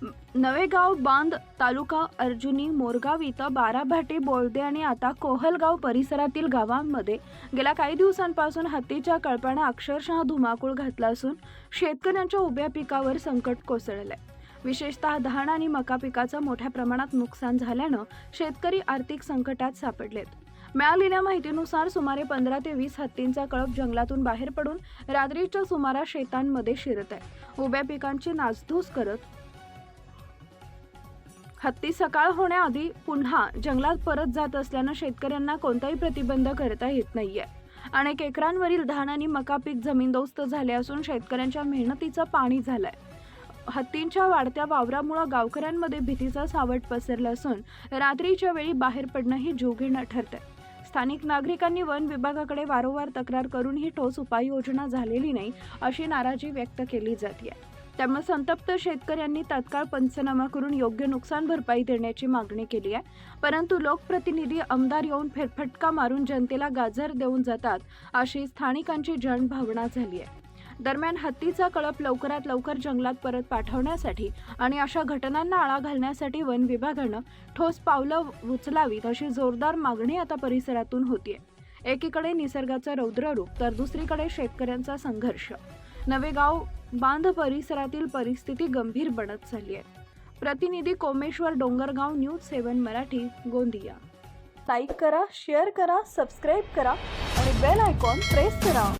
नवेगाव बांध तालुका अर्जुनी मोरगाव इथं बाराभाटी बोळदे आणि आता कोहलगाव परिसरातील गावांमध्ये गेल्या काही दिवसांपासून हत्तीच्या कळपानं अक्षरशः धुमाकूळ घातला असून शेतकऱ्यांच्या उभ्या पिकावर संकट कोसळलंय। विशेषतः धान आणि मका पिकाचं मोठ्या प्रमाणात नुकसान झाल्यानं शेतकरी आर्थिक संकटात सापडलेत। मिळालेल्या माहितीनुसार सुमारे 15 ते 20 हत्तींचा कळप जंगलातून बाहेर पडून रात्रीच्या सुमारास शेतांमध्ये शिरत आहे। उभ्या पिकांची नासधूस करत हत्ती सकाळ होण्याआधी पुन्हा जंगलात परत जात असल्यानं शेतकऱ्यांना कोणताही प्रतिबंध करता येत नाहीये। अनेक एकरांवरील धान आणि मका पीक जमीनदोस्त झाले असून शेतकऱ्यांच्या मेहनतीचं पाणी झालंय। हत्तींच्या वाढत्या वावरामुळे गावकऱ्यांमध्ये भीतीचा सावट पसरला असून रात्रीच्या वेळी बाहेर पडणंही जीवघेणं ठरतंय। स्थानिक नागरिकांनी वन विभागाकडे वारंवार तक्रार करूनही ठोस उपाययोजना झालेली नाही अशी नाराजी व्यक्त केली जाते। त्यामुळे संतप्त शेतकऱ्यांनी तात्काळ पंचनामा करून योग्य नुकसान भरपाई देण्याची मागणी केली आहे। परंतु लोकप्रतिनिधी आमदार येऊन फेरफटका मारून जनतेला गाजर देऊन जातात अशी स्थानिकांची जनभावना झाली आहे। दरम्यान हत्तीचा कळप लवकरात लवकर जंगलात परत पाठवण्यासाठी आणि अशा घटनांना आळा घालण्यासाठी वन विभागानं ठोस पावलं उचलावीत अशी जोरदार मागणी आता परिसरातून होतीये। एकीकडे निसर्गाचं रौद्ररूप तर दुसरीकडे शेतकऱ्यांचा संघर्ष। नवेगाव बांध परिसरातील परिस्थिती गंभीर बनत चालली आहे। प्रतिनिधी कोमेश्वर डोंगरगाव, न्यूज 7 मराठी, गोंदिया। लाईक करा, शेअर करा, सबस्क्राईब करा आणि बेल आयकॉन प्रेस करा।